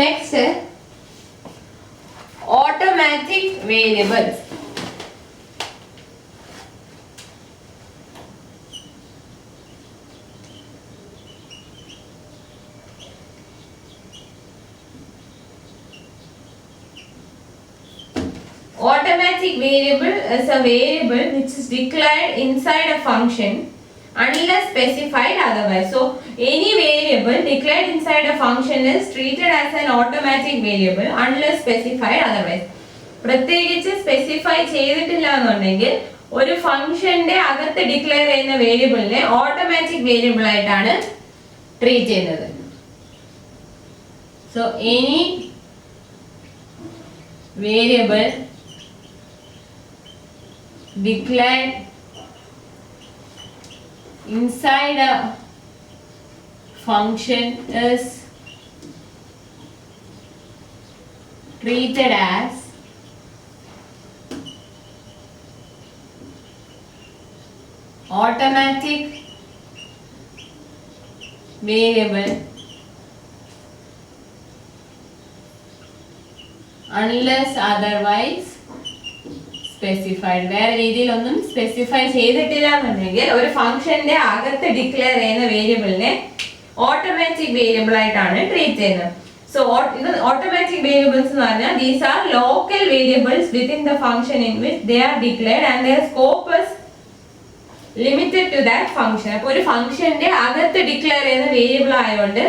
Next, automatic variables. Automatic variable is a variable which is declared inside a function unless specified otherwise. So, any variable declared inside a function is treated as an automatic variable unless specified otherwise. പ്രത്യേകിച്ച് specify ചെയ്തിട്ടില്ല എന്നുണ്ടെങ്കിൽ ഒരു ഫംഗ്ഷന്റെ അകത്ത് declare ചെയ്യുന്ന വേരിയബിളിനെ automatic variable ആയിട്ടാണ് treat ചെയ്യുന്നത്. So any variable declared inside a function is treated as automatic variable unless otherwise specified. വേറെ രീതിയിലൊന്നും സ്പെസിഫൈ ചെയ്തിട്ടില്ല എന്നുണ്ടെങ്കിൽ ഒരു ഫംഗ്ഷന്റെ അകത്ത് ഡിക്ലെയർ ചെയ്യുന്ന വേരിയബിളിനെ ഓട്ടോമാറ്റിക് വേരിയബിൾ ആയിട്ടാണ് ട്രീറ്റ് ചെയ്യുന്നത്. സോ ഇത് ഓട്ടോമാറ്റിക് വേരിയബിൾസ് എന്ന് പറഞ്ഞാൽ these are local variables within the function in which they are declared and their scope is limited to that function. അപ്പോൾ ഒരു ഫംഗ്ഷന്റെ അകത്ത് ഡിക്ലെയർ ചെയ്യുന്ന വേരിയബിൾ ആയതുകൊണ്ട്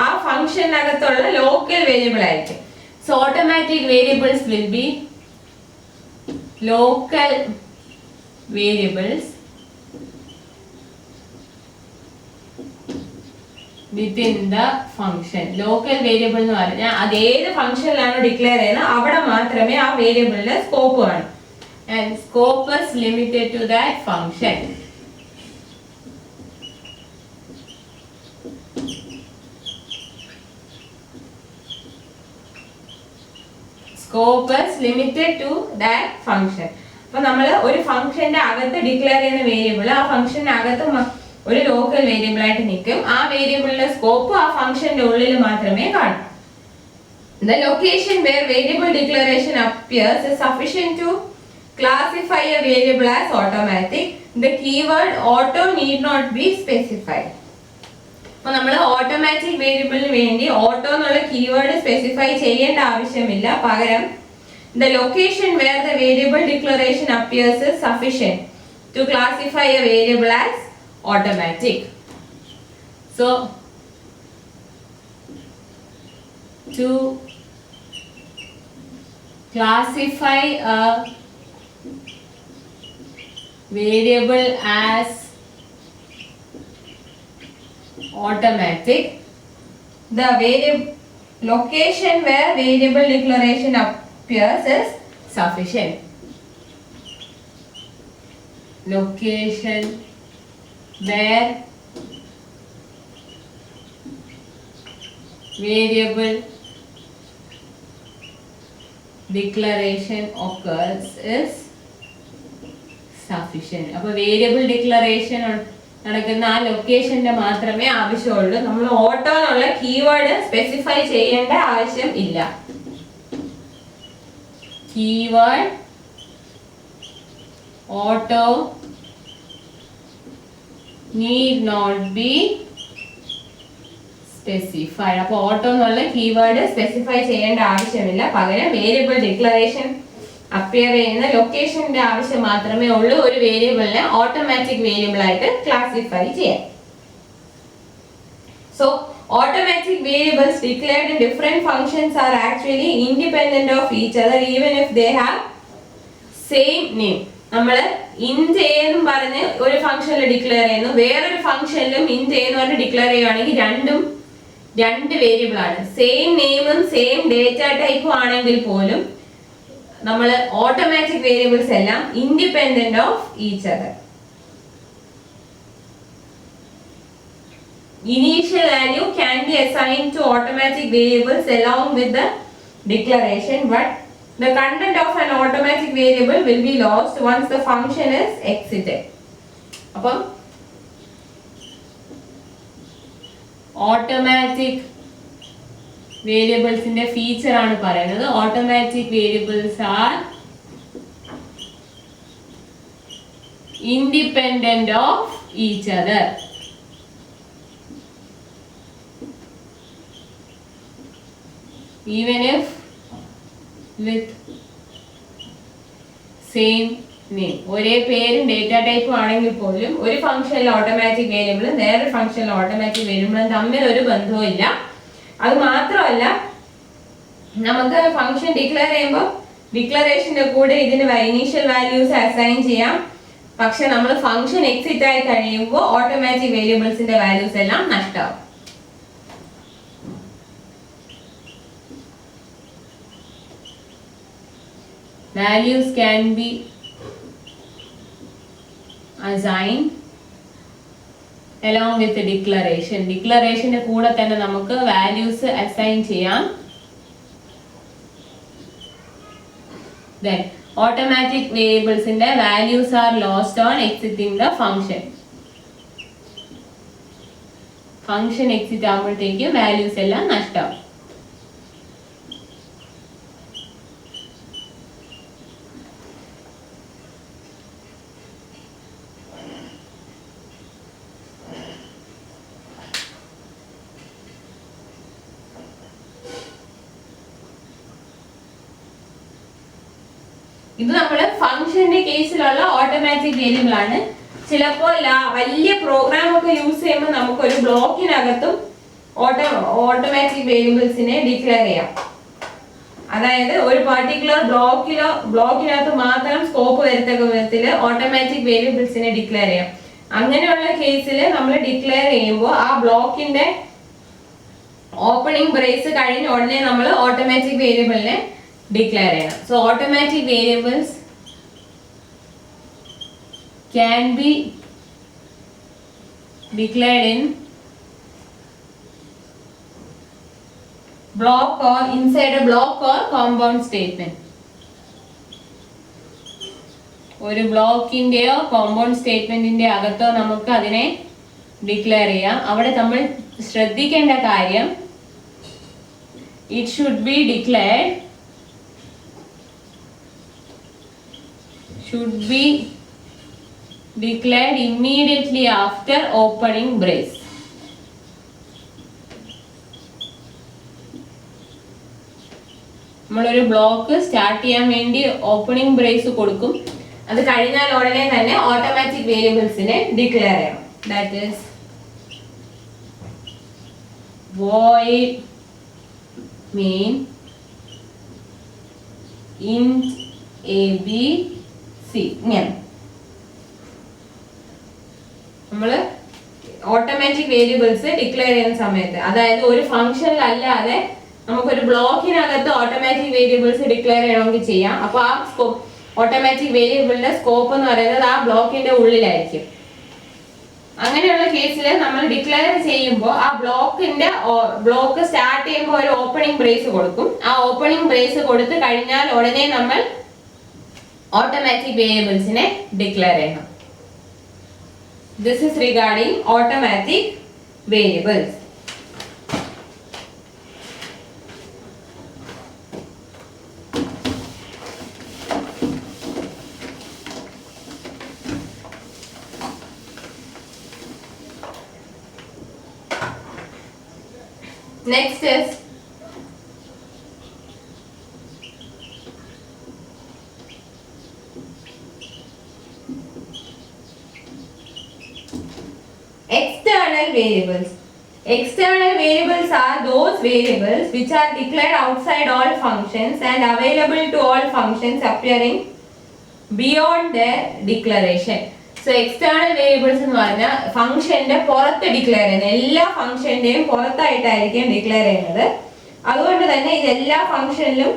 ആ ഫംഗ്ഷനകത്തുള്ള ലോക്കൽ വേരിയബിൾ ആയിരിക്കും. So automatic variables will be local variables within the function. Local variable എന്ന് പറഞ്ഞാൽ അത് ഏത് ഫംഗ്ഷനിലാണോ ഡിക്ലെയർ ചെയ്യുന്നത് അവിടെ മാത്രമേ ആ വേരിയബിളിന്റെ സ്കോപ്പ് കാണൂ. And scope is limited to that function. Scope is limited to that function. അപ്പോൾ നമ്മൾ ഒരു ഫംഗ്ഷന്റെ അകത്ത് ഡിക്ലെയർ ചെയ്യുന്ന വേരിയബിൾ ആ ഫംഗ്ഷന്റെ അകത്ത് ഒരു ലോക്കൽ വേരിയബിൾ ആയിട്ട് നിൽക്കും. ആ വേരിയബിളിന്റെ സ്കോപ്പ് ആ ഫംഗ്ഷന്റെ ഉള്ളിൽ മാത്രമേ കാണൂ. The location where variable declaration appears is sufficient to classify a variable as automatic. The keyword auto need not be specified. അപ്പോൾ നമ്മൾ ഓട്ടോമാറ്റിക് വേരിയബിളിന് വേണ്ടി ഓട്ടോ എന്നുള്ള കീവേഡ് സ്പെസിഫൈ ചെയ്യേണ്ട ആവശ്യമില്ല. പകരം the location where the variable declaration appears is sufficient to classify a variable as automatic. So to classify a variable as automatic, the location where variable declaration appears is sufficient. Location where variable declaration occurs is sufficient. അപ്പോൾ variable declaration നടക്കുന്ന ആ ലൊക്കേഷന്റെ മാത്രമേ ആവശ്യമുള്ളൂ. നമ്മൾ auto എന്നുള്ള keyword specify ചെയ്യേണ്ട ആവശ്യം ഇല്ല. Keyword auto need not be specified. അപ്പോൾ ഓട്ടോ എന്നുള്ള കീവേഡ് സ്പെസിഫൈ ചെയ്യേണ്ട ആവശ്യമില്ല. പകരം വേരിയബിൾ ഡിക്ലറേഷൻ അപ്പിയർ ചെയ്യുന്ന ലൊക്കേഷന്റെ ആവശ്യം മാത്രമേ ഉള്ളൂ ഒരു വേരിയബിളിനെ ഓട്ടോമാറ്റിക് വേരിയബിൾ ആയിട്ട് ക്ലാസിഫൈ ചെയ്യാൻ. So automatic variables declared in different functions are actually independent of each other even if they have same name. നമ്മൾ int എന്നും പറഞ്ഞ് ഒരു ഫംഗ്ഷനിൽ ഡിക്ലെയർ ചെയ്യുന്നു, വേറൊരു ഫംഗ്ഷനിലും int എന്ന് പറഞ്ഞ് ഡിക്ലെയർ ചെയ്യുകയാണെങ്കിൽ രണ്ടും രണ്ട് വേരിയബിൾ ആണ്. സെയിം നെയിമും സെയിം ഡേറ്റ ടൈപ്പും ആണെങ്കിൽ പോലും നമ്മൾ ഓട്ടോമാറ്റിക് വേരിയബിൾസ് എല്ലാം independent of each other. Initial value can be assigned to automatic variables along with the declaration, but the content of an automatic variable will be lost once the function is exited. അപ്പം automatic വേരിയബിൾസിന്റെ feature ആണ് പറയുന്നത്. Automatic variables are independent of each other. Even if with same name, ഒരേ പേരും data ടൈപ്പും ആണെങ്കിൽ പോലും ഒരു ഫംഗ്ഷനിലെ automatic വേരിയബിളും വേറൊരു ഫംഗ്ഷനിലെ ഓട്ടോമാറ്റിക് വേരിയബിളും തമ്മിൽ ഒരു ബന്ധവും ഇല്ല. അത് മാത്രമല്ല, നമുക്ക് ഫംഗ്ഷൻ ഡിക്ലെയർ ചെയ്യുമ്പോൾ ഡിക്ലറേഷന്റെ കൂടെ ഇതിന് ഇനീഷ്യൽ വാല്യൂസ് അസൈൻ ചെയ്യാം. പക്ഷെ നമ്മൾ ഫംഗ്ഷൻ എക്സിറ്റ് ആയി കഴിയുമ്പോൾ ഓട്ടോമാറ്റിക് വേരിയബിൾസിന്റെ വാല്യൂസ് എല്ലാം നഷ്ടമാവും. Values can be assigned along with the declaration. Declaration കൂടെ തന്നെ നമുക്ക് values assign ചെയ്യാം. Then automatic variables in the values are lost on exiting the function. Function exit ആകുമ്പോഴത്തേക്കും values എല്ലാം നഷ്ടമാവും. ഇത് നമ്മൾ ഫംഗ്ഷന്റെ കേസിലുള്ള ഓട്ടോമാറ്റിക് വേരിയബിൾ ആണ്. ചിലപ്പോൾ വലിയ പ്രോഗ്രാം ഒക്കെ യൂസ് ചെയ്യുമ്പോൾ നമുക്ക് ഒരു ബ്ലോക്കിനകത്തും ഓട്ടോമാറ്റിക് വേരിയബിൾസിനെ ഡിക്ലെയർ ചെയ്യാം. അതായത് ഒരു പർട്ടിക്കുലർ ബ്ലോക്കിനകത്ത് മാത്രം സ്കോപ്പ് വരത്തക്ക വിധത്തിൽ ഓട്ടോമാറ്റിക് വേരിയബിൾസിനെ ഡിക്ലെയർ ചെയ്യാം. അങ്ങനെയുള്ള കേസിൽ നമ്മൾ ഡിക്ലെയർ ചെയ്യുമ്പോൾ ആ ബ്ലോക്കിന്റെ ഓപ്പണിംഗ് ബ്രേസ് കഴിഞ്ഞ ഉടനെ നമ്മൾ ഓട്ടോമാറ്റിക് വേരിയബിളിനെ declare ചെയ്യണം. So automatic variables can be declared in block or inside a block or compound statement. ഒരു ബ്ലോക്കിന്റെയോ കോമ്പൗണ്ട് സ്റ്റേറ്റ്മെന്റിന്റെ അകത്തോ നമുക്ക് അതിനെ ഡിക്ലെയർ ചെയ്യാം. അവിടെ നമ്മൾ ശ്രദ്ധിക്കേണ്ട കാര്യം, it should be declared immediately after opening brace. നമ്മളൊരു ബ്ലോക്ക് സ്റ്റാർട്ട് ചെയ്യാൻ വേണ്ടി ഓപ്പണിംഗ് ബ്രേസ് കൊടുക്കും. അത് കഴിഞ്ഞാൽ ഉടനെ തന്നെ ഓട്ടോമാറ്റിക് വേരിയബിൾസിനെ ഡിക്ലെയർ ചെയ്യണം. That is void main int abc. ഇങ്ങനെ നമ്മൾ ഓട്ടോമാറ്റിക് വേരിയബിൾസ് ഡിക്ലെയർ ചെയ്യുന്ന സമയത്ത്, അതായത് ഒരു ഫംഗ്ഷനിൽ അല്ലാതെ നമുക്കൊരു ബ്ലോക്കിനകത്ത് ഓട്ടോമാറ്റിക് വേരിയബിൾസ് ഡിക്ലെയർ ചെയ്യണമെങ്കിൽ ചെയ്യാം. അപ്പോൾ ആ ഓട്ടോമാറ്റിക് വേരിയബിളിന്റെ സ്കോപ്പ് എന്ന് പറയുന്നത് ആ ബ്ലോക്കിന്റെ ഉള്ളിലായിരിക്കും. അങ്ങനെയുള്ള കേസിൽ നമ്മൾ ഡിക്ലെയർ ചെയ്യുമ്പോൾ ആ ബ്ലോക്ക് സ്റ്റാർട്ട് ചെയ്യുമ്പോൾ ഒരു ഓപ്പണിംഗ് ബ്രേസ് കൊടുക്കും. ആ ഓപ്പണിംഗ് ബ്രേസ് കൊടുത്ത് കഴിഞ്ഞാൽ ഉടനെ നമ്മൾ ഓട്ടോമാറ്റിക് വേരിയബിൾസിനെ ഡിക്ലെയർ ചെയ്യണം. This is regarding automatic variables. Next is external variables. External variables are those variables which are declared outside all functions and available to all functions appearing beyond their declaration. So external variables എന്ന് പറഞ്ഞാൽ ഫംഗ്ഷന്റെ പുറത്ത് declare ചെയ്യുന്ന എല്ലാ ഫംഗ്ഷന്റെയും പുറത്തായിട്ടായിരിക്കും declare ചെയ്യുന്നത്. അതുകൊണ്ട് തന്നെ ഇത് എല്ലാ ഫംഗ്ഷനിലും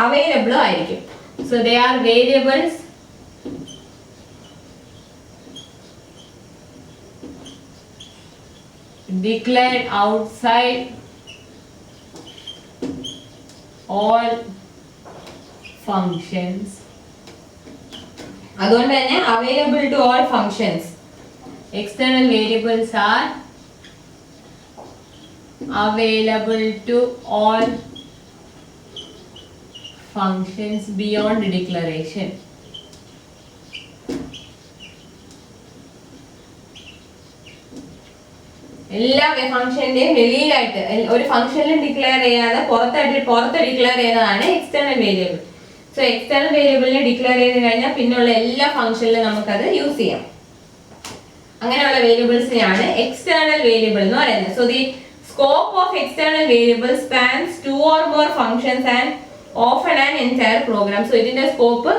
അവൈലബിൾ ആയിരിക്കും. So they are variables declared outside all functions. അതുകൊണ്ട് തന്നെ available to all functions. External variables are available to all functions beyond declaration. എല്ലാ ഫംഗ്ഷന്റെയും വെളിയിലായിട്ട് ഒരു ഫംഗ്ഷനിലും ഡിക്ലെയർ ചെയ്യാതെ പുറത്ത് ഡിക്ലെയർ ചെയ്യുന്നതാണ് എക്സ്റ്റേണൽ വേരിയബിൾ. സോ എക്സ്റ്റേണൽ വേരിയബിളിനെ ഡിക്ലെയർ ചെയ്ത് കഴിഞ്ഞാൽ പിന്നെയുള്ള എല്ലാ ഫംഗ്ഷനിലും നമുക്കത് യൂസ് ചെയ്യാം. അങ്ങനെയുള്ള വേരിയബിൾസിനെയാണ് എക്സ്റ്റേണൽ വേരിയബിൾ എന്ന് പറയുന്നത്. So the scope of external variable spans 2 or more functions and often an entire program. So ഇതിന്റെ സ്കോപ്പ്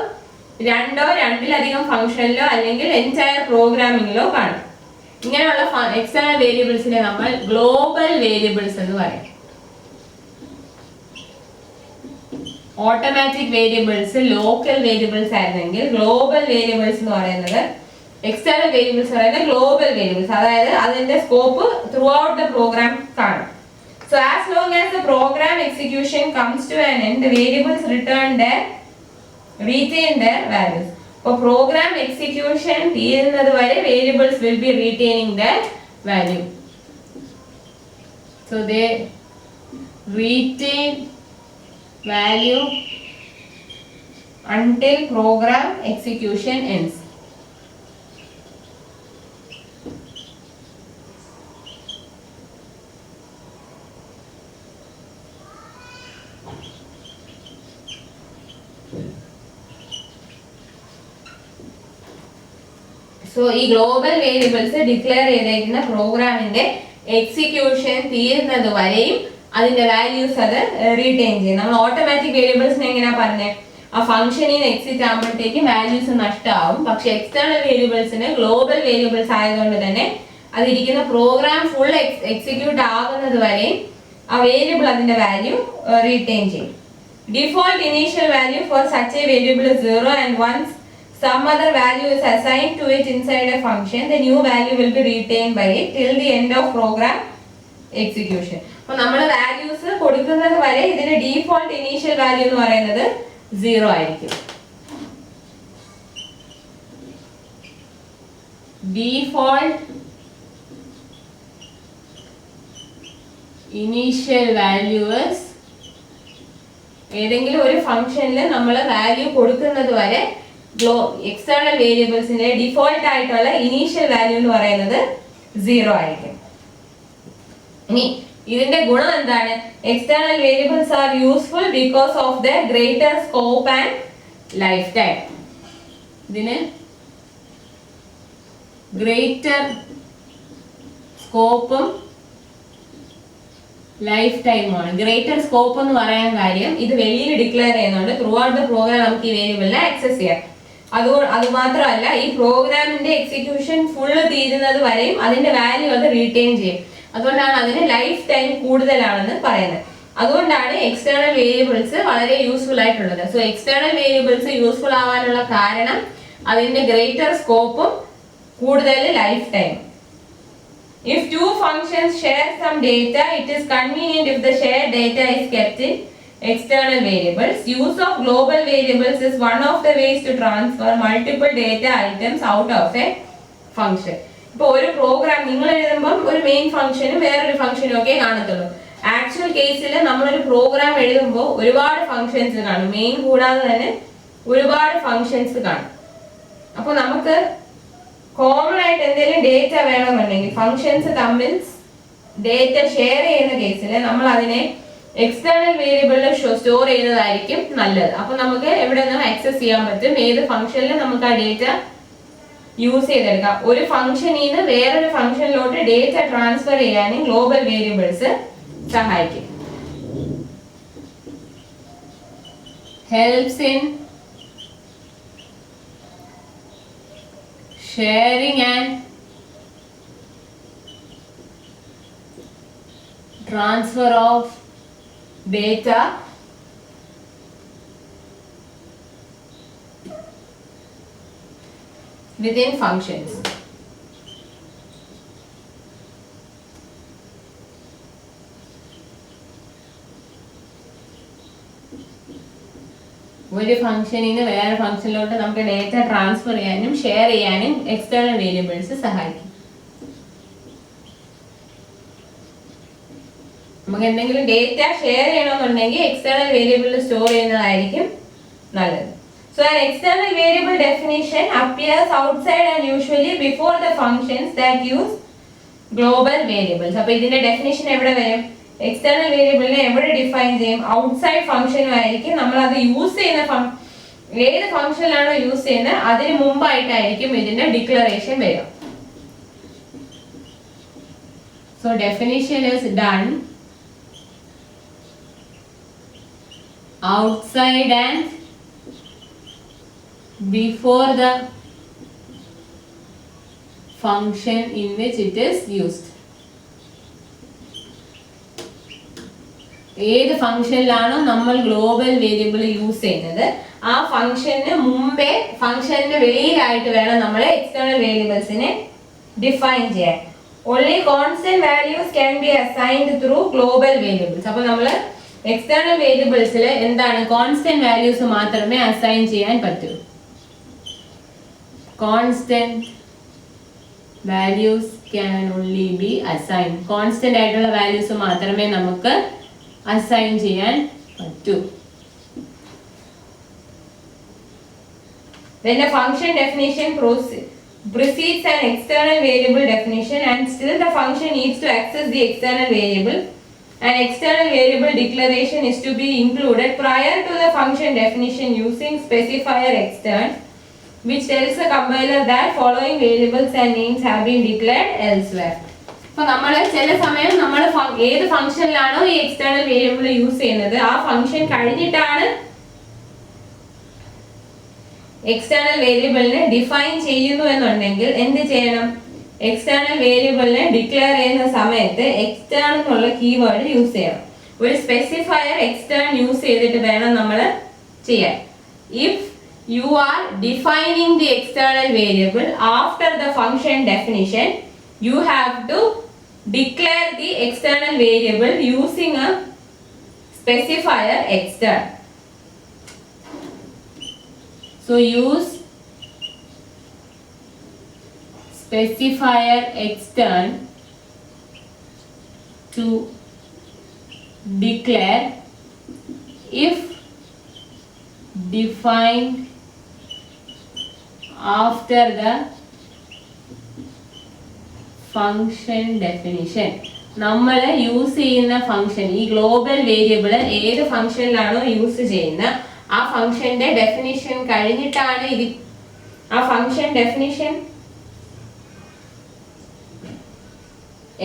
രണ്ടിലധികം ഫംഗ്ഷനിലോ അല്ലെങ്കിൽ എൻറ്റയർ പ്രോഗ്രാമിങ്ങിലോ കാണും. ഇങ്ങനെയുള്ള എക്സ്റ്റേണൽ വേരിയബിൾസിനെ നമ്മൾ ഗ്ലോബൽ വേരിയബിൾസ് എന്ന് പറയും. ഓട്ടോമാറ്റിക് വേരിയബിൾസ് ലോക്കൽ വേരിയബിൾസ് ആയിരുന്നെങ്കിൽ ഗ്ലോബൽ വേരിയബിൾസ് എന്ന് പറയുന്നത് എക്സ്റ്റേണൽ വേരിയബിൾസ് പറയുന്നത് ഗ്ലോബൽ വേരിയബിൾസ്, അതായത് അതിന്റെ scope throughout the program കാണും. So as long as the program execution comes to an end, the variables retain their values. For program execution തീരുന്നത് വരെ variables will be retaining their value. So they retain value until program execution ends. So ഈ global variables declare ചെയ്തിരിക്കുന്ന പ്രോഗ്രാമിന്റെ execution തീരുന്നത് വരെയും അതിന്റെ values അത് retain ചെയ്യും. നമ്മൾ ഓട്ടോമാറ്റിക് വേരിയബിൾസിനെ എങ്ങനെയാ പറഞ്ഞത്, ആ ഫംഗ്ഷനിൽ എക്സിറ്റ് ആകുമ്പോഴത്തേക്കും വാല്യൂസ് നഷ്ടമാവും. പക്ഷെ എക്സ്റ്റേണൽ വേരിയബിൾസിന് ഗ്ലോബൽ വേരിയബിൾസ് ആയതുകൊണ്ട് തന്നെ അതിരിക്കുന്ന പ്രോഗ്രാം ഫുൾ എക്സിക്യൂട്ട് ആകുന്നത് വരെയും ആ വേരിയബിൾ അതിന്റെ വാല്യൂ റീറ്റെയിൻ ചെയ്യും. Default initial value for such A variable 0 and once some other value is assigned to it inside a function, the new value will be retained by it till the end of program execution. അപ്പോൾ നമ്മൾ values കൊടുക്കുന്നത് വരെ ഇതിന്റെ default initial value എന്ന് പറയുന്നത് 0 ആയിരിക്കും. Default initial values ഏതെങ്കിലും ഒരു ഫംഗ്ഷനിൽ നമ്മൾ വാല്യൂ കൊടുക്കുന്നത് വരെ എക്സ്റ്റേണൽ വേരിയബിൾസിന്റെ ഡിഫോൾട്ട് ആയിട്ടുള്ള ഇനീഷ്യൽ വാല്യൂ എന്ന് പറയുന്നത് 0 ആയിരിക്കും. ഇനി ഇതിന്റെ ഗുണം എന്താണ്? External variables are useful because of the greater scope and life time. ഇതിന് ഗ്രേറ്റർ സ്കോപ്പും ലൈഫ് ടൈമാണ്. ഗ്രേറ്റർ സ്കോപ്പ് എന്ന് പറയാൻ കാര്യം ഇത് വെളിയിൽ ഡിക്ലെയർ ചെയ്യുന്നുണ്ട്. ത്രൂ ഔട്ട് ദ പ്രോഗ്രാം നമുക്ക് ഈ വേരിയബിളിനെ ആക്സസ് ചെയ്യാം. അത് മാത്രമല്ല ഈ പ്രോഗ്രാമിന്റെ എക്സിക്യൂഷൻ ഫുള്ള് തീരുന്നത് വരെയും അതിന്റെ വാല്യൂ അത് റീറ്റെയിൻ ചെയ്യും. അതുകൊണ്ടാണ് അതിന് ലൈഫ് ടൈം കൂടുതലാണെന്ന് പറയുന്നത്. അതുകൊണ്ടാണ് എക്സ്റ്റേണൽ വേരിയബിൾസ് വളരെ യൂസ്ഫുൾ ആയിട്ടുള്ളത്. സോ എക്സ്റ്റേണൽ വേരിയബിൾസ് യൂസ്ഫുൾ ആവാനുള്ള കാരണം അതിന്റെ ഗ്രേറ്റർ സ്കോപ്പും കൂടുതൽ life time. If two functions share some data, it is convenient if the shared data is kept in external variables. Use of global variables is one of the ways to transfer multiple data items out of a function. ഇപ്പോൾ ഒരു programme നിങ്ങൾ എഴുതുമ്പോൾ ഒരു main ഫംഗ്ഷനും വേറൊരു ഫംഗ്ഷനും ഒക്കെ കാണത്തുള്ളൂ. ആക്ച്വൽ കേസിൽ നമ്മളൊരു പ്രോഗ്രാം എഴുതുമ്പോൾ ഒരുപാട് ഫംഗ്ഷൻസ് കാണും. മെയിൻ കൂടാതെ തന്നെ ഒരുപാട് ഫംഗ്ഷൻസ് കാണും. അപ്പോൾ നമുക്ക് കോമൺ ആയിട്ട് എന്തെങ്കിലും ഡേറ്റ വേണമെന്നുണ്ടെങ്കിൽ ഫംഗ്ഷൻസ് തമ്മിൽ ഡേറ്റ ഷെയർ ചെയ്യുന്ന കേസിൽ നമ്മൾ അതിനെ എക്സ്റ്റേണൽ വേരിയബിളിൽ സ്റ്റോർ ചെയ്യുന്നതായിരിക്കും നല്ലത്. അപ്പൊ നമുക്ക് എവിടെ നിന്നും ആക്സസ് ചെയ്യാൻ പറ്റും, ഏത് ഫംഗ്ഷനിൽ നമുക്ക് ആ ഡേറ്റ യൂസ് ചെയ്തെടുക്കാം. ഒരു ഫംഗ്ഷനിൽ നിന്ന് വേറൊരു ഫംഗ്ഷനിലോട്ട് ഡേറ്റ ട്രാൻസ്ഫർ ചെയ്യാനും ഗ്ലോബൽ വേരിയബിൾസ് സഹായിക്കും. Helps in sharing and transfer of data within functions. ഒരു ഫംഗ്ഷനിൽ നിന്ന് വേറെ ഫംഗ്ഷനിലോട്ട് നമുക്ക് ഡേറ്റ ട്രാൻസ്ഫർ ചെയ്യാനും ഷെയർ ചെയ്യാനും എക്സ്റ്റേണൽ വേരിയബിൾസ് സഹായിക്കും. നമുക്ക് എന്തെങ്കിലും ഡേറ്റ ഷെയർ ചെയ്യണമെന്നുണ്ടെങ്കിൽ എക്സ്റ്റേണൽ വേരിയബിളിൽ സ്റ്റോർ ചെയ്യുന്നതായിരിക്കും നല്ലത്. So an external variable definition appears outside and usually before the functions that use global variables. അപ്പോൾ ഇതിന്റെ ഡെഫിനിഷൻ എവിടെ വരും? എക്സ്റ്റേണൽ വേരിയബിളിനെ എവിടെ ഡിഫൈൻ ചെയ്യും? ഔട്ട്സൈഡ് ഫംഗ്ഷനുമായിരിക്കും. നമ്മൾ അത് യൂസ് ചെയ്യുന്ന ഏത് ഫംഗ്ഷനിലാണോ യൂസ് ചെയ്യുന്നത് അതിന് മുമ്പായിട്ടായിരിക്കും ഇതിന്റെ ഡിക്ലറേഷൻ വരിക. So definition is done outside and before the function in which it is used. ഏത് ഫംഗ്ഷനിലാണോ നമ്മൾ ഗ്ലോബൽ വേരിയബിൾ യൂസ് ചെയ്യുന്നത് ആ ഫംഗ്ഷന് മുമ്പേ ഫംഗ്ഷന് വെളിയിലായിട്ട് വേണം നമ്മൾ എക്സ്റ്റേണൽ വേരിയബിൾസിനെ ഡിഫൈൻ ചെയ്യാൻ. Only constant values can be assigned through global variables. അപ്പോൾ നമ്മൾ എക്സ്റ്റേണൽ വേരിയബിൾസിൽ എന്താണ് കോൺസ്റ്റന്റ് വാല്യൂസ് മാത്രമേ അസൈൻ ചെയ്യാൻ പറ്റൂ. Constant values can only be assigned. Constant ആയിട്ടുള്ള വാല്യൂസ് മാത്രമേ നമുക്ക് അസൈൻ ചെയ്യാൻ പറ്റൂ. Then the function definition precedes an external variable definition and still the function needs to access the external variable. An external variable declaration is to be included prior to the function definition using specifier extern, which tells the compiler that following variables and names have been declared elsewhere. അപ്പോൾ നമ്മൾ ചില സമയം നമ്മൾ ഏത് ഫംഗ്ഷനിലാണോ ഈ external variable use ചെയ്യുന്നത് ആ function കഴിഞ്ഞിട്ടാണ് എക്സ്റ്റേണൽ വേരിയബിളിനെ ഡിഫൈൻ ചെയ്യുന്നു എന്നുണ്ടെങ്കിൽ എന്ത് ചെയ്യണം? എക്സ്റ്റേണൽ വേരിയബിളിനെ ഡിക്ലെയർ ചെയ്യുന്ന സമയത്ത് എക്സ്റ്റേൺ എന്നുള്ള കീവേഡ് യൂസ് ചെയ്യണം. ഒരു സ്പെസിഫയർ എക്സ്റ്റേൺ യൂസ് ചെയ്തിട്ട് വേണം നമ്മൾ ചെയ്യാൻ. If you are defining the external variable after the function definition, you have to declare the external variable using a specifier extern. So use specifier extern to declare if defined after the function definition. നമ്മൾ use ചെയ്യുന്ന function ഈ global variable ഏത് ഫംഗ്ഷനിലാണോ use ചെയ്യുന്നത് ആ ഫംഗ്ഷന്റെ definition കഴിഞ്ഞിട്ടാണ് ഇത് ആ ഫംഗ്ഷൻ ഡെഫിനിഷൻ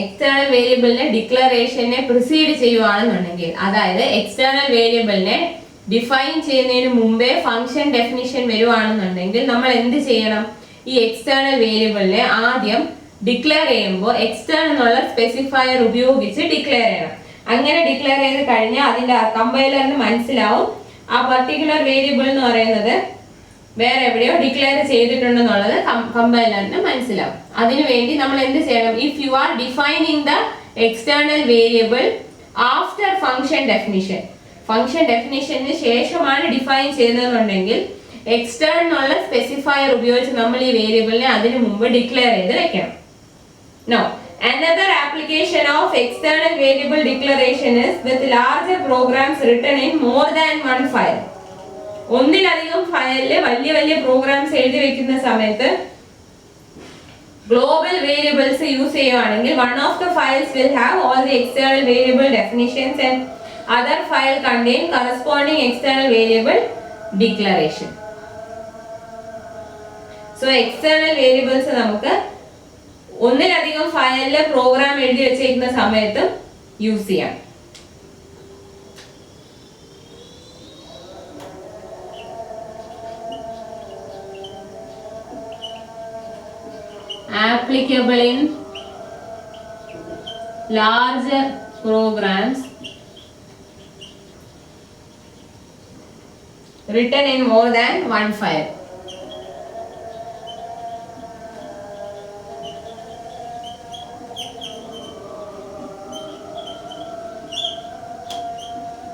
എക്സ്റ്റേണൽ വേരിയബിളിന്റെ ഡിക്ലറേഷനെ പ്രിസീഡ് ചെയ്യുവാണെന്നുണ്ടെങ്കിൽ അതായത് എക്സ്റ്റേണൽ വേരിയബിളിനെ ഡിഫൈൻ ചെയ്യുന്നതിന് മുമ്പേ ഫംഗ്ഷൻ ഡെഫിനിഷൻ വരുവാണെന്നുണ്ടെങ്കിൽ നമ്മൾ എന്ത് ചെയ്യണം? ഈ എക്സ്റ്റേണൽ വേരിയബിളിനെ ആദ്യം ഡിക്ലെയർ ചെയ്യുമ്പോൾ എക്സ്റ്റേൺ എന്നുള്ള സ്പെസിഫയർ ഉപയോഗിച്ച് ഡിക്ലെയർ ചെയ്യണം. അങ്ങനെ ഡിക്ലെയർ ചെയ്ത് കഴിഞ്ഞാൽ അതിന്റെ കമ്പൈലറിന് മനസ്സിലാവും ആ പർട്ടിക്കുലർ വേരിയബിൾ എന്ന് പറയുന്നത് വേറെ എവിടെയോ ഡിക്ലെയർ ചെയ്തിട്ടുണ്ടെന്നുള്ളത് കമ്പൈലറിന് മനസ്സിലാവും. അതിനുവേണ്ടി നമ്മൾ എന്ത് ചെയ്യണം? If you are defining the external variable after function definition, function ഡെഫിനിഷന് ശേഷമാണ് ഡിഫൈൻ ചെയ്യുന്നതെന്നുണ്ടെങ്കിൽ എക്സ്റ്റേൺ എന്നുള്ള സ്പെസിഫയർ ഉപയോഗിച്ച് നമ്മൾ ഈ വേരിയബിളിനെ അതിനു മുമ്പ് ഡിക്ലെയർ ചെയ്ത് വെക്കണം. Now, another application of external variable declaration is with larger programs written in more than one file. ഒന്നിലധികം ഫയലിൽ വലിയ വലിയ പ്രോഗ്രാംസ് എഴുതി വെക്കുന്ന സമയത്ത് global variables യൂസ് ചെയ്യുവാണെങ്കിൽ one of the files will have all the external variable definitions and other file contain corresponding external variable declaration. So external variables നമുക്ക് ഒന്നിലധികം ഫയലിൽ പ്രോഗ്രാം എഴുതി വെച്ചിരിക്കുന്ന സമയത്ത് യൂസ് ചെയ്യാം. Applicable in larger programs written in more than one file.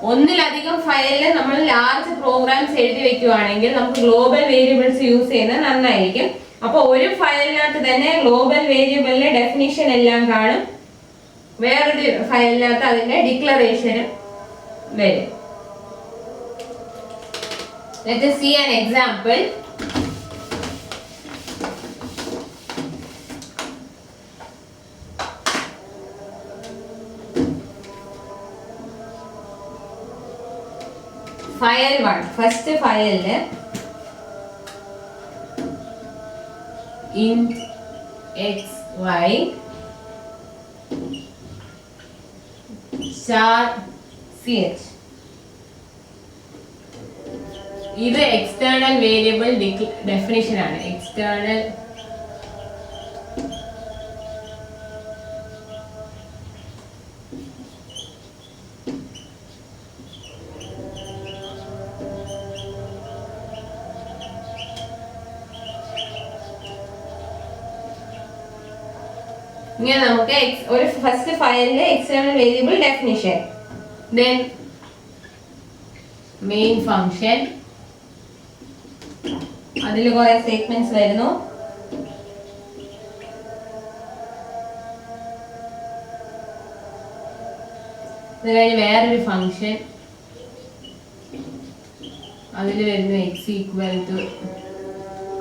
ഒന്നിലധികം ഫയലിൽ നമ്മൾ ലാർജ് പ്രോഗ്രാംസ് എഴുതി വെക്കുകയാണെങ്കിൽ നമുക്ക് ഗ്ലോബൽ വേരിയബിൾസ് യൂസ് ചെയ്യുന്നത് നന്നായിരിക്കും. അപ്പോൾ ഒരു ഫയലിനകത്ത് തന്നെ ഗ്ലോബൽ വേരിയബിളിന്റെ ഡെഫിനിഷൻ എല്ലാം കാണും. വേറൊരു ഫയലിനകത്ത് അതിന്റെ ഡിക്ലറേഷൻ വരും. Let us see an example. File 1. First file int xy char ch. ഇത് എക്സ്റ്റേണൽ വേരിയബിൾ ഡെഫിനിഷൻ ആണ്. എക്സ്റ്റേണൽ ഇങ്ങനെ നമുക്ക് ഒരു ഫസ്റ്റ് ഫയലിലെ external variable definition, then main function, അതിൽ കുറെ സ്റ്റേറ്റ്മെന്റ്സ് വരുന്നു. ഇത് കഴിഞ്ഞ് വേറൊരു ഫംഗ്ഷൻ, അതിൽ വരുന്നു എക്സ് ഈക്വൽ ടു,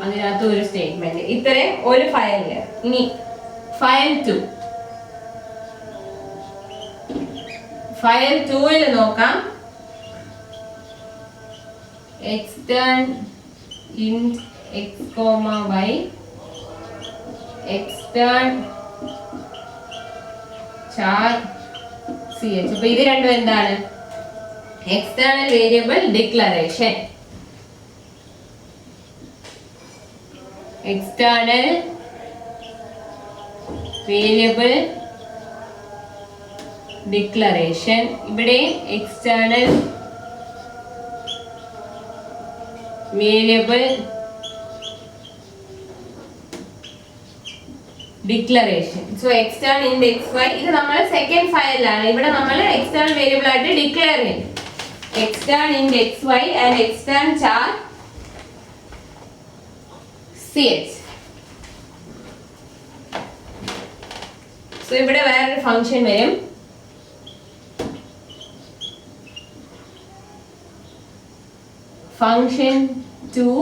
അതിനകത്ത് ഒരു സ്റ്റേറ്റ്മെന്റ്. ഇത്രയും ഒരു ഫയലില്. ഇനി ഫയൽ 2, ഫയൽ 2ൽ നോക്കാം. extern int x, y, extern char ch. അപ്പോൾ ഇത് രണ്ടും എന്താണ്? External variable declaration. External variable declaration. ഇവിടെ external variable declaration. So external int xy, ഇത് നമ്മൾ സെക്കൻഡ് ഫയലിലാണ്. ഇവിടെ നമ്മൾ എക്സ്റ്റേണൽ വേരിയബിൾ ആയിട്ട് ഡിക്ലെയർ ചെയ്യും. External int xy and external char ch. So ഇവിടെ വേറൊരു ഫംഗ്ഷൻ വരും. ഫംഗ്ഷൻ 2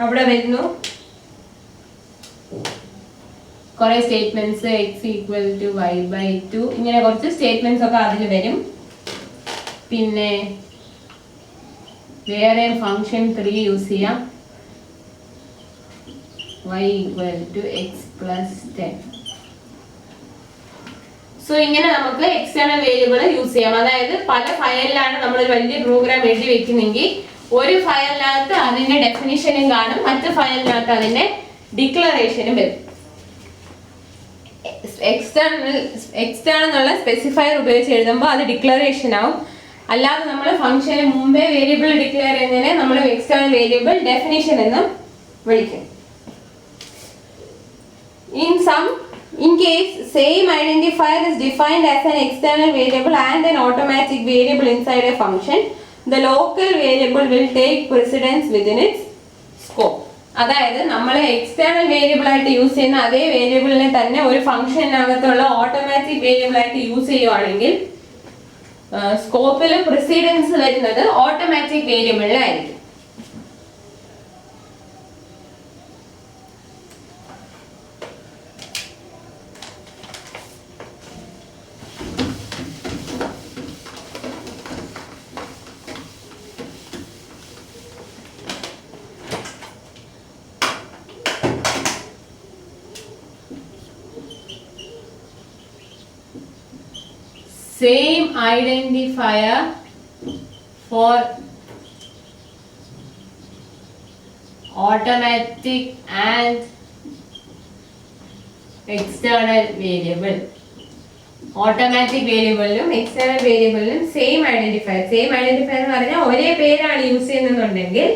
അവിടെ വരുന്നു കുറെ statements, x equal to y by 2, ഇങ്ങനെ കുറച്ച് സ്റ്റേറ്റ്മെന്റ്സ് ഒക്കെ അതിൽ വരും. പിന്നെ വേറെ ഫംഗ്ഷൻ 3 യൂസ് ചെയ്യാം, y equal to x plus 10. So ഇങ്ങനെ നമുക്ക് എക്സ്റ്റേണൽ വേരിയബിൾ യൂസ് ചെയ്യാം. അതായത് പല ഫയലിലാണ് നമ്മൾ ഒരു വലിയ പ്രോഗ്രാം എഴുതി വെക്കുന്നെങ്കിൽ ഒരു ഫയലിനകത്ത് അതിന്റെ ഡെഫിനിഷനും കാണും, മറ്റു ഫയലിനകത്ത് അതിന്റെ ഡിക്ലറേഷനും വരും. എക്സ്റ്റേണൽ എന്നുള്ള സ്പെസിഫയർ ഉപയോഗിച്ച് എഴുതുമ്പോൾ അത് ഡിക്ലറേഷൻ ആവും. അല്ലാതെ നമ്മൾ ഫംഗ്ഷന് മുമ്പേ വേരിയബിൾ ഡിക്ലെയർ ചെയ്യുന്നതിനെ നമ്മൾ എക്സ്റ്റേണൽ വേരിയബിൾ ഡെഫിനിഷൻ എന്നും വിളിക്കും. In case same identifier is defined as an external variable and an automatic variable inside a function, the local variable will take precedence within its scope. അതായത് നമ്മൾ external variable ആയിട്ട് use ചെയ്യുന്ന അതേ വേരിയബിളിനെ തന്നെ ഒരു ഫംഗ്ഷനകത്തുള്ള ഓട്ടോമാറ്റിക് വേരിയബിൾ ആയിട്ട് യൂസ് ചെയ്യുവാണെങ്കിൽ സ്കോപ്പിൽ പ്രിസിഡൻസ് വരുന്നത് ഓട്ടോമാറ്റിക് വേരിയബിളിലായിരിക്കും. Same identifier for automatic and external variable. Automatic വേരിയബിളിലും എക്സ്റ്റേണൽ വേരിയബിളിലും സെയിം ഐഡന്റിഫയർ. സെയിം ഐഡന്റിഫയർ എന്ന് പറഞ്ഞാൽ ഒരേ പേരാണ് യൂസ് ചെയ്യുന്നുണ്ടെങ്കിൽ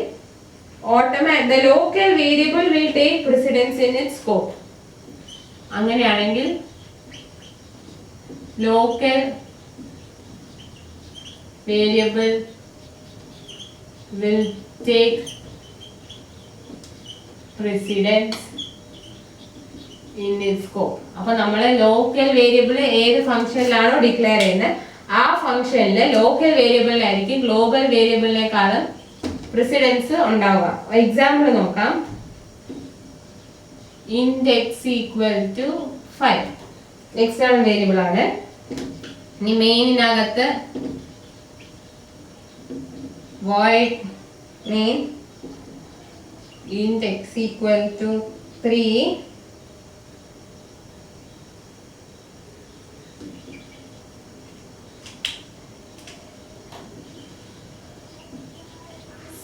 the local variable will take precedence in its scope. അങ്ങനെയാണെങ്കിൽ local variable will take precedence in its scope. അപ്പൊ നമ്മൾ ലോക്കൽ വേരിയബിൾ ഏത് ഫംഗ്ഷനിലാണോ ഡിക്ലെയർ ചെയ്യുന്നത് ആ ഫംഗ്ഷനിൽ ലോക്കൽ വേരിയബിളിലായിരിക്കും ഗ്ലോബൽ വേരിയബിളിനേക്കാളും പ്രിസിഡൻസ് ഉണ്ടാവുക. എക്സാമ്പിൾ നോക്കാം. int x equal to 5 external variable ആണ്. ഇനി മെയിനിനകത്ത് void main int x equal to 3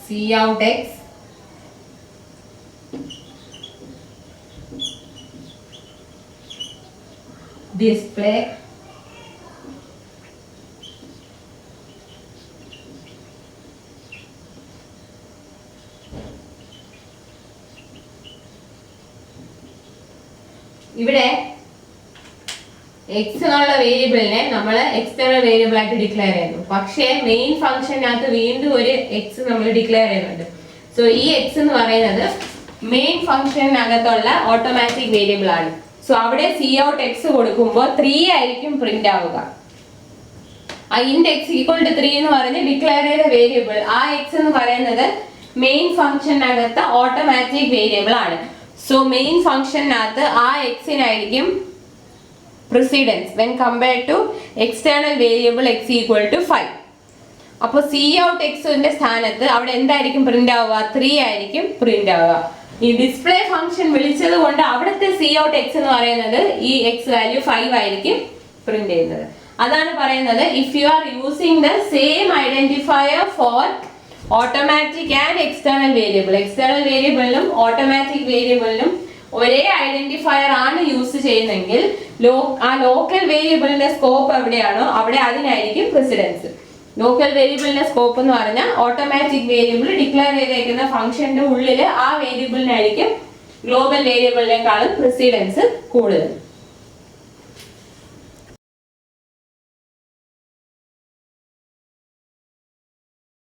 cout x display ഇവിടെ x എന്നുള്ള വേരിയബിളിനെ നമ്മൾ എക്സ്റ്റേണൽ വേരിയബിൾ ആയിട്ട് ഡിക്ലെയർ ചെയ്യുന്നു. പക്ഷേ മെയിൻ ഫംഗ്ഷനകത്ത് വീണ്ടും ഒരു x നമ്മൾ ഡിക്ലെയർ ചെയ്യുന്നുണ്ട്. സോ ഈ x എന്ന് പറയുന്നത് മെയിൻ ഫംഗ്ഷനകത്തുള്ള ഓട്ടോമാറ്റിക് വേരിയബിൾ ആണ്. സോ അവിടെ cout x കൊടുക്കുമ്പോൾ 3 ആയിരിക്കും പ്രിന്റ് ആവുക. ആ int x equal to 3 എന്ന് പറഞ്ഞ് ഡിക്ലെയർ ചെയ്ത വേരിയബിൾ ആ x എന്ന് പറയുന്നത് മെയിൻ ഫംഗ്ഷനകത്ത് ഓട്ടോമാറ്റിക് വേരിയബിൾ ആണ്. സോ മെയിൻ ഫംഗ്ഷനകത്ത് ആ x-നായിരിക്കും precedence when compared to external variable x equal to 5. അപ്പോൾ cout x ന്റെ സ്ഥാനത്ത് അവിടെ എന്തായിരിക്കും പ്രിന്റ് ആവുക? 3 ആയിരിക്കും പ്രിന്റ് ആവുക. ഈ ഡിസ്പ്ലേ ഫംഗ്ഷൻ വിളിച്ചത് കൊണ്ട് അവിടുത്തെ cout x എന്ന് പറയുന്നത് ഈ x വാല്യൂ 5 ആയിരിക്കും പ്രിന്റ് ചെയ്യുന്നത്. അതാണ് പറയുന്നത് if you are using the same identifier for automatic and external variable, external variableലും automatic variableലും ഒരേ ഐഡന്റിഫയർ ആണ് യൂസ് ചെയ്യുന്നതെങ്കിൽ ആ ലോക്കൽ വേരിയബിളിന്റെ സ്കോപ്പ് എവിടെയാണോ അവിടെ അതിനായിരിക്കും പ്രിസിഡൻസ്. ലോക്കൽ വേരിയബിളിന്റെ സ്കോപ്പ് എന്ന് പറഞ്ഞാൽ ഓട്ടോമാറ്റിക് വേരിയബിൾ ഡിക്ലെയർ ചെയ്തേക്കുന്ന ഫംഗ്ഷന്റെ ഉള്ളിൽ ആ വേരിയബിളിനായിരിക്കും ഗ്ലോബൽ വേരിയബിളിനേക്കാളും പ്രിസിഡൻസ് കൂടുതൽ.